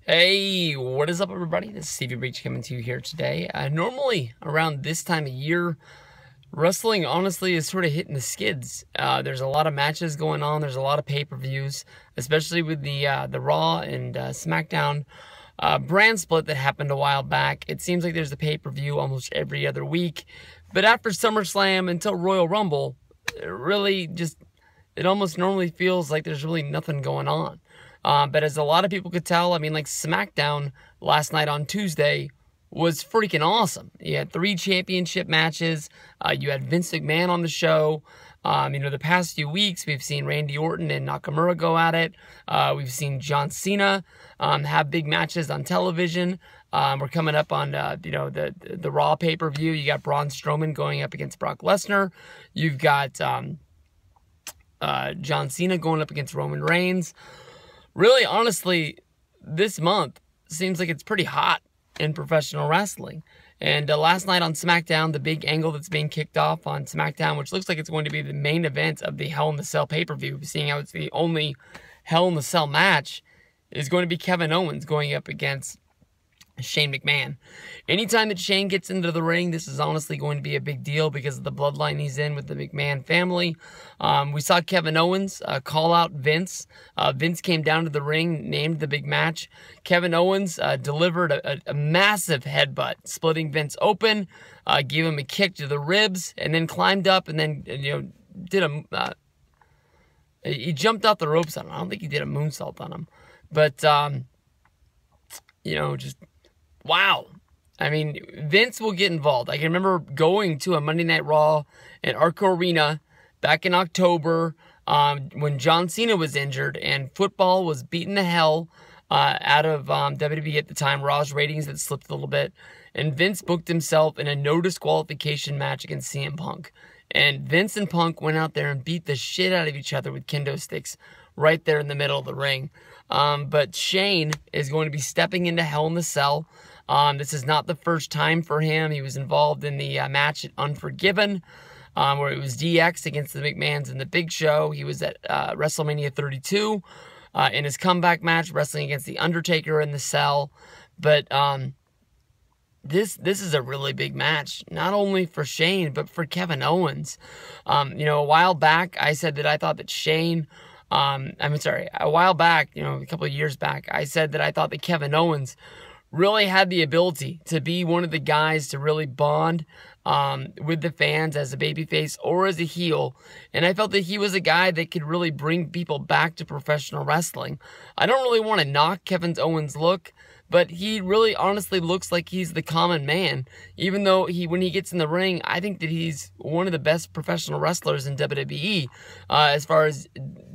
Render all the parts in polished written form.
Hey, what is up, everybody? This is Stevie Breach coming to you here today. Normally, around this time of year, wrestling, honestly, is sort of hitting the skids. There's a lot of matches going on. There's a lot of pay-per-views, especially with the Raw and SmackDown brand split that happened a while back. It seems like there's a pay-per-view almost every other week. But after SummerSlam until Royal Rumble, it almost normally feels like there's really nothing going on. But as a lot of people could tell, I mean, like SmackDown last night on Tuesday was freaking awesome. You had 3 championship matches. You had Vince McMahon on the show. The past few weeks, we've seen Randy Orton and Nakamura go at it. We've seen John Cena have big matches on television. We're coming up on, the Raw pay-per-view. You got Braun Strowman going up against Brock Lesnar. You've got John Cena going up against Roman Reigns. Really, honestly, this month seems like it's pretty hot in professional wrestling. And last night on SmackDown, the big angle that's being kicked off on SmackDown, which looks like it's going to be the main event of the Hell in the Cell pay-per-view, seeing how it's the only Hell in the Cell match, is going to be Kevin Owens going up against Shane McMahon. Anytime that Shane gets into the ring, this is honestly going to be a big deal because of the bloodline he's in with the McMahon family. We saw Kevin Owens call out Vince. Vince came down to the ring, named the big match. Kevin Owens delivered a massive headbutt, splitting Vince open, gave him a kick to the ribs, and then climbed up and then, he jumped off the ropes on him. I don't think he did a moonsault on him. But, just wow. I mean, Vince will get involved. I can remember going to a Monday Night Raw at Arco Arena back in October when John Cena was injured and football was beating the hell out of WWE at the time. Raw's ratings had slipped a little bit. And Vince booked himself in a no disqualification match against CM Punk. And Vince and Punk went out there and beat the shit out of each other with kendo sticks right there in the middle of the ring. But Shane is going to be stepping into Hell in the Cell. This is not the first time for him. He was involved in the match at Unforgiven, where it was DX against the McMahons in the Big Show. He was at WrestleMania 32 in his comeback match, wrestling against The Undertaker in the Cell. But this is a really big match, not only for Shane, but for Kevin Owens. A while back, I said that I thought that Shane... a while back, a couple of years back, I said that I thought that Kevin Owens really had the ability to be one of the guys to really bond with the fans as a babyface or as a heel. And I felt that he was a guy that could really bring people back to professional wrestling. I don't really want to knock Kevin Owens' look, but he really honestly looks like he's the common man. Even though when he gets in the ring, I think that he's one of the best professional wrestlers in WWE as far as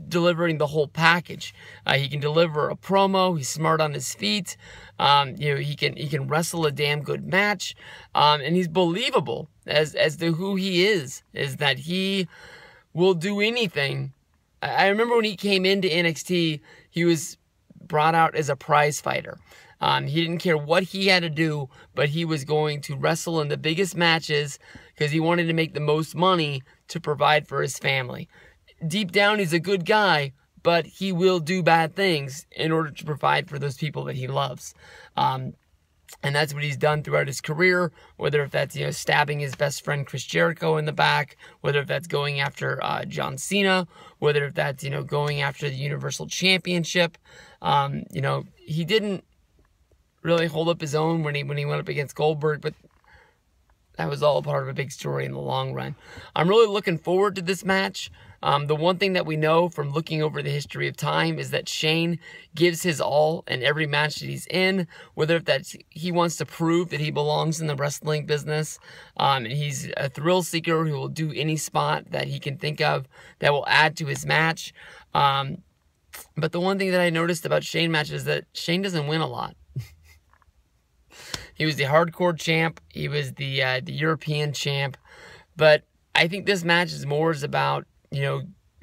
delivering the whole package. He can deliver a promo. He's smart on his feet. He can wrestle a damn good match. And he's believable as to who he is that he will do anything. I remember when he came into NXT, he was brought out as a prize fighter. He didn't care what he had to do, but he was going to wrestle in the biggest matches because he wanted to make the most money to provide for his family. Deep down, he's a good guy, but he will do bad things in order to provide for those people that he loves. And that's what he's done throughout his career, whether if that's, stabbing his best friend Chris Jericho in the back, whether if that's going after John Cena, whether if that's, going after the Universal Championship. He didn't really hold up his own when he went up against Goldberg, but that was all part of a big story in the long run. I'm really looking forward to this match. The one thing that we know from looking over the history of time is that Shane gives his all in every match that he's in, whether if that's he wants to prove that he belongs in the wrestling business. He's a thrill seeker who will do any spot that he can think of that will add to his match. But the one thing that I noticed about Shane matches is that Shane doesn't win a lot. He was the hardcore champ. He was the European champ. But I think this match is more about,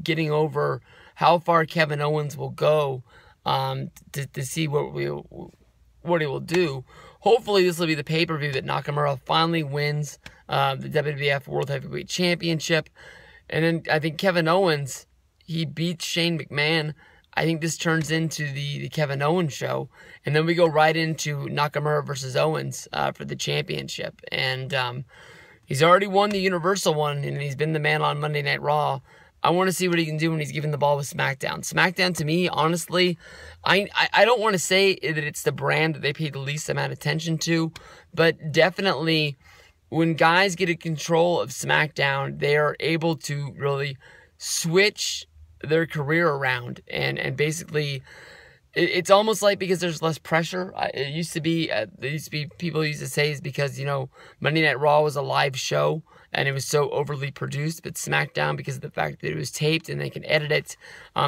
getting over how far Kevin Owens will go to see what he will do. Hopefully this will be the pay-per-view that Nakamura finally wins the WWF World Heavyweight Championship. And then I think Kevin Owens, he beats Shane McMahon. I think this turns into the Kevin Owens show, and then we go right into Nakamura versus Owens for the championship. And he's already won the Universal one, and he's been the man on Monday Night Raw. I want to see what he can do when he's given the ball with SmackDown. SmackDown, to me, honestly, I don't want to say that it's the brand that they pay the least amount of attention to, but definitely when guys get in control of SmackDown, they are able to really switch their career around and basically it's almost like because there's less pressure. It used to be people used to say is because, you know, Monday Night Raw was a live show and it was so overly produced, but SmackDown, because of the fact that it was taped and they can edit it,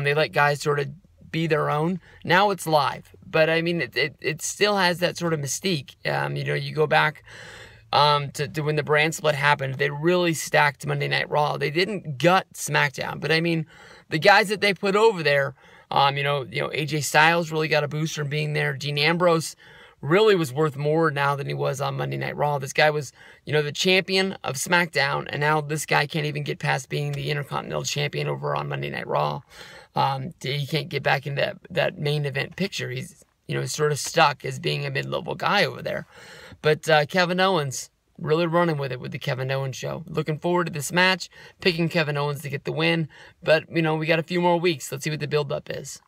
they let guys sort of be their own. Now it's live, but I mean it still has that sort of mystique. You know, you go back to when the brand split happened, they really stacked Monday Night Raw. They didn't gut SmackDown, but I mean the guys that they put over there. You know, AJ Styles really got a boost from being there. Dean Ambrose really was worth more now than he was on Monday Night Raw. This guy was, you know, the champion of SmackDown, and now this guy can't even get past being the Intercontinental Champion over on Monday Night Raw. He can't get back into that main event picture. He's, you know, sort of stuck as being a mid-level guy over there. But Kevin Owens, really running with it with the Kevin Owens show. Looking forward to this match, picking Kevin Owens to get the win. But, you know, we got a few more weeks. Let's see what the build-up is.